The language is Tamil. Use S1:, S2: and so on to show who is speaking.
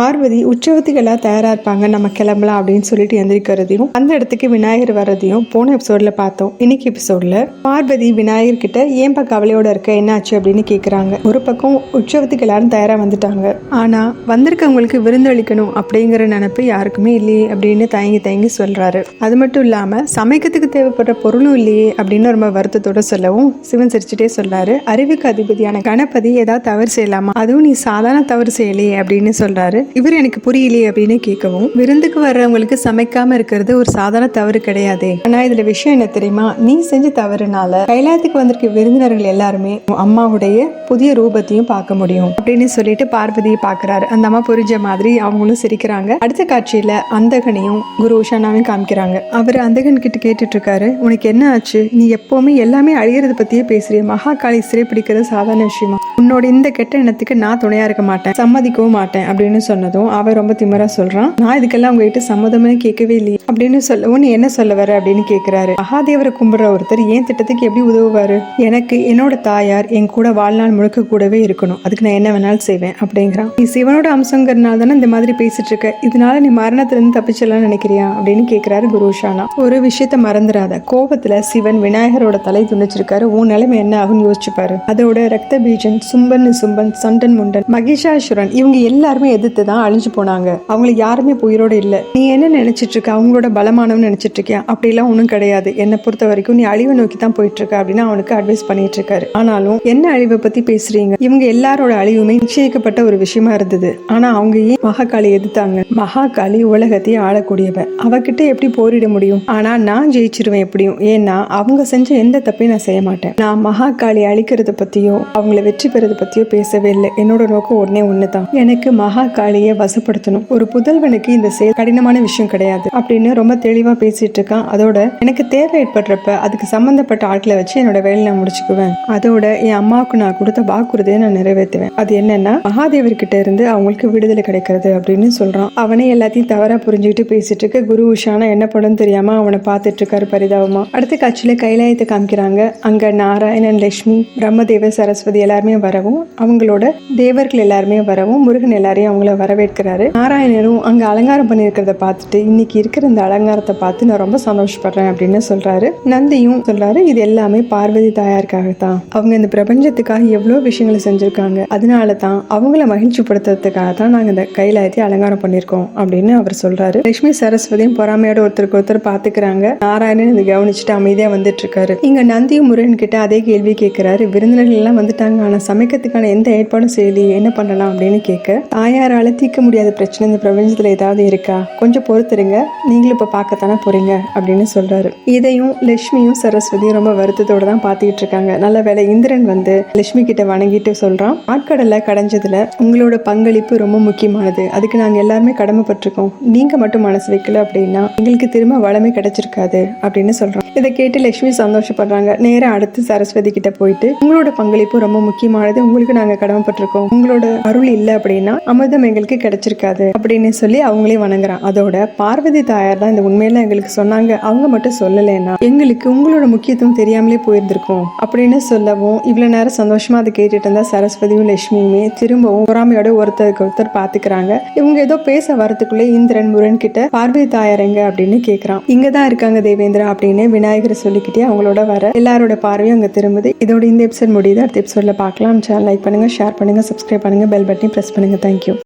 S1: பார்வதி உற்சவத்துக்கெல்லாம் தயாரா இருப்பாங்க, நம்ம கிளம்பலாம் அப்படின்னு சொல்லிட்டு எந்திரிக்கிறதையும் அந்த இடத்துக்கு விநாயகர் வர்றதையும் போன எபிசோட்ல பார்த்தோம். இன்னைக்கு எபிசோட்ல பார்வதி விநாயகர் கிட்ட ஏன்பா கவலையோட இருக்க, என்னாச்சு அப்படின்னு கேக்குறாங்க. ஒரு பக்கம் உற்சவத்துக்கு எல்லாரும் தயாரா வந்துட்டாங்க, ஆனா வந்திருக்கவங்களுக்கு விருந்தளிக்கணும் அப்படிங்கிற நினைப்பு யாருக்குமே இல்லையே அப்படின்னு தயங்கி தயங்கி சொல்றாரு. அது மட்டும் இல்லாம சமைக்கிறதுக்கு தேவைப்படுற பொருளும் இல்லையே அப்படின்னு ரொம்ப வருத்தத்தோட சொல்லவும் சிவன் சிரிச்சுட்டே சொல்றாரு, அறிவுக்கு அதிபதியான கணபதி ஏதாவது தவறு செய்யலாமா, அதுவும் நீ சாதாரண தவறு செய்யலையே அப்படின்னு சொல்றாரு. இவர் எனக்கு புரியலையே அப்படின்னு கேட்கவும், விருந்துக்கு வர்றவங்களுக்கு சமைக்காம இருக்கிறது ஒரு சாதாரண தவறு கிடையாது, ஆனா இதுல விஷயம் என்ன தெரியுமா, நீ செஞ்ச தவறுனால கைலாயத்துக்கு வந்திருக்க விருந்தினர்கள் எல்லாருமே அம்மாவுடைய புதிய ரூபத்தையும் பார்க்க முடியும் அப்படின்னு சொல்லிட்டு பார்வதியை பாக்குறாரு. அந்த அம்மா புரிஞ்ச மாதிரி அவங்களும் சிரிக்கிறாங்க. அடுத்த காட்சியில அந்தகனையும் குரு உஷானாவையும் காமிக்கிறாங்க. அவர் அந்தகன் கிட்ட கேட்டுட்டு இருக்காரு, உனக்கு என்ன ஆச்சு, நீ எப்பவுமே எல்லாமே அழியறத பத்தியே பேசுறிய, மகாகாளி சிறை பிடிக்கிறது சாதாரண விஷயமா, உன்னோட இந்த கெட்ட எண்ணத்துக்கு நான் துணையா இருக்க மாட்டேன், சம்மதிக்கவும் மாட்டேன் அப்படின்னு சொன்னதும் அவன் ரொம்ப திமிரா சொல்றான், நான் இதுக்கெல்லாம் உங்ககிட்ட சம்மதமே கேட்கவே இல்லையே அப்படின்னு சொல்லவும், நீ என்ன சொல்ல வர அப்படின்னு கேட்கிறாரு. மகாதேவரை கும்பிடுற ஒருத்தர் ஏன் திட்டத்துக்கு எப்படி உதவுவாரு, எனக்கு என்னோட தாயார் என் கூட வாழ்நாள் முழுக்க கூடவே இருக்கணும், அதுக்கு நான் என்ன வேணாலும் செய்வேன் அப்படிங்கிறான். நீ சிவனோட அம்சங்கிறதுனால தானே இந்த மாதிரி பேசிட்டு இருக்க, இதனால நீ மரணத்திலிருந்து தப்பிச்சலாம் நினைக்கிறியா அப்படின்னு கேட்கிறாரு குரு ஷானா. ஒரு விஷயத்த மறந்துடாத, கோபத்துல சிவன் விநாயகரோட தலை துண்டிச்சிருக்காரு, உன் நிலைமை என்ன ஆகும்னு யோசிச்சுப்பாரு. அதோட ரக்த பீஜன், சும்பன் நிசும்பன், சண்டன் முண்டன், மகிஷாசுரன் இவங்க எல்லாருமே எதிர்த்து தான் அழிஞ்சு போனாங்க, அவங்கள யாருமே உயிரோட இல்ல. நீ என்ன நினைச்சிட்டு இருக்க, அவங்களோட பலமானவன்னு நினைச்சிட்டு இருக்கியா, அப்படி எல்லாம் ஒண்ணும் கிடையாது, என்னை பொறுத்த வரைக்கும் நீ அழிவை நோக்கி தான் போயிட்டு இருக்க அப்படின்னு அவனுக்கு அட்வைஸ் பண்ணிட்டு இருக்காரு. ஆனாலும் என்ன அழிவை பத்தி பேசுறீங்க, இவங்க எல்லாரோட அழிவுமே நிச்சயிக்கப்பட்ட ஒரு விஷயமா இருந்தது, ஆனா அவங்க ஏன் மகாகாளி எதிர்த்தாங்க, மகாகாளி உலகத்தையே ஆளக்கூடியவ, அவகிட்ட எப்படி போரிட முடியும், ஆனா நான் ஜெயிச்சிருவேன் எப்படியும், ஏன்னா அவங்க செஞ்ச எந்த தப்பையும் நான் செய்ய மாட்டேன். நான் மகாகாளி அழிக்கிறத பத்தியோ அவங்கள வெற்றி பெறத பத்தியோ பேசவே இல்லை, என்னோட நோக்கம் ஒண்ணுதான், எனக்கு மகாகாளியை வசப்படுத்தணும், ஒரு புதல்வனுக்கு இந்த செயல் கடினமான விஷயம் கிடையாது அப்படின்னு ரொம்ப தெளிவா பேசிட்டு இருக்கான். அதோட எனக்கு தேவை ஏற்படுறப்ப அதுக்கு சம்பந்தப்பட்ட ஆட்களை வச்சு என்னோட வேலையை நான் முடிச்சுக்குவேன், அதோட என் அம்மாவுக்கு நான் கொடுத்த வாக்குறுதியை நான் நிறைவேற்றுவேன், அது என்னன்னா மகாதேவர் கிட்ட இருந்து அவங்களுக்கு விடுதலை கிடைக்கிறது அப்படின்னு சொல்றான். அவனே எல்லாத்தையும் தவறா புரிஞ்சுக்கிட்டு பேசிட்டு இருக்க குரு உஷானா என்ன படம் தெரியாம அவனை பார்த்துட்டு இருக்காரு பரிதாபமா. அடுத்த காட்சியில கைலாயத்தை காமிக்கிறாங்க. அங்க நாராயணன், லட்சுமி, பிரம்மதேவ, சரஸ்வதி எல்லாருமே வரவும், அவங்களோட தேவர்கள் எல்லாருமே வரவும் முருகன் எல்லாரையும் அவங்கள வரவேற்கிறாரு. நாராயணரும் அங்க அலங்காரம் பண்ணிருக்கிறத பார்த்துட்டு, இன்னைக்கு இருக்கிற இந்த அலங்காரத்தை பார்த்து நான் ரொம்ப சந்தோஷப்படுறேன் அப்படின்னு சொல்றாரு. நந்தியும் சொல்றாரு, இது எல்லாமே பார்வதி தாயாருக்காகத்தான், அவங்க இந்த பிரபஞ்சத்துக்காக எவ்வளவு விஷயங்களை செஞ்சிருக்காங்க, அதனாலதான் அவங்கள மகிழ்ச்சி படுத்துறதுக்காக தான் நாங்க இந்த கைலாயத்தை அலங்காரம் பண்ணிருக்கோம் அப்படின்னு அவர் சொல்றாரு. லட்சுமி சரஸ்வதியும் பொறாமையோட ஒருத்தருக்கு ஒருத்தர் பாத்துக்கிறாங்க. நாராயணன் இதை கவனிச்சுட்டு அமைதியா வந்துட்டு இருக்காரு. இங்க நந்தியும் முருகன் கிட்ட அதே கேள்வி கேட்கிறாரு, விருந்தினர்கள் எல்லாம் வந்துட்டாங்க, ஆனா சமைக்கிறதுக்கான எந்த ஏற்பாடும் செய்யலையே, என்ன பண்ணலாம் அப்படின்னு கேட்க, தாயாரால தீர்க்க முடியாத பிரச்சனை இந்த பிரபஞ்சத்துல ஏதாவது இருக்கா, கொஞ்சம் பொறுத்துருங்க, நீங்களும் இப்ப பார்க்கத்தானே போறீங்க அப்படின்னு சொல்றாரு. இதையும் லட்சுமியும் சரஸ்வதியும் ரொம்ப வருத்தத்தோட தான் பாத்துக்கிட்டு இருக்காங்க. நல்ல வேளை இந்திரன் வந்து லட்சுமி கிட்ட வணங்கிட்டு சொல்றான், ஆட்கடலை கடைஞ்சதுல உங்களோட பங்களிப்பு ரொம்ப முக்கியமானது, அதுக்கு நாங்க எல்லாருமே கடமைப்பட்டிருக்கோம், நீங்க மட்டும் மனசு வைக்கல அப்படின்னா எங்களுக்கு திரும்ப வளமே கிடைச்சிருக்காது அப்படின்னு சொல்றான். இதை கேட்டு லட்சுமி சந்தோஷப்படுறாங்க. நேரம் அடுத்து சரஸ்வதி கிட்ட போயிட்டு, உங்களோட பங்களிப்பு ரொம்ப முக்கியமானது, உங்களுக்கு நாங்க கடமைப்பட்டிருக்கோம், உங்களோட அருள் இல்லை அப்படின்னா அமிர்தம் எங்களுக்கு கிடைச்சிருக்காது அப்படின்னு சொல்லி அவங்களே வணங்குறான். அதோட பார்வதி தாயார் தான் இந்த உண்மையெல்லாம் எங்களுக்கு சொன்னாங்க, அவங்க மட்டும் சொல்லலைன்னா எங்களுக்கு உங்களோட முக்கியத்துவம் தெரியாமலே போயிருந்திருக்கும் அப்படின்னு சொல்லவும், இவ்வளவு நேரம் சந்தோஷமா அதை கேட்டுட்டு இருந்தா சரஸ்வதியும் லட்சுமியுமே திரும்பவும் பொறாமையோட ஒருத்தருக்கு ஒருத்தர் பாத்துக்கிறாங்க. இவங்க ஏதோ பேச வரதுக்குள்ளே இந்திரன் முருகன் கிட்ட பார்வதி தாயார் எங்க அப்படின்னு கேக்குறான். இங்கதான் இருக்காங்க தேவேந்திரா அப்படின்னு விநாயகரை சொல்லிக்கிட்டே அவங்களோட வர எல்லாரோட பார்வையும் அங்க திரும்புது. இதோட இந்த எபிசோட் முடியுது. அடுத்த எபிசோட்ல பார்க்கலாம். சேனல் லைக் பண்ணுங்க, ஷேர் பண்ணுங்க, சப்ஸ்கிரைப் பண்ணுங்க, பெல் பட்டனை பிரஸ் பண்ணுங்க. தேங்க்யூ.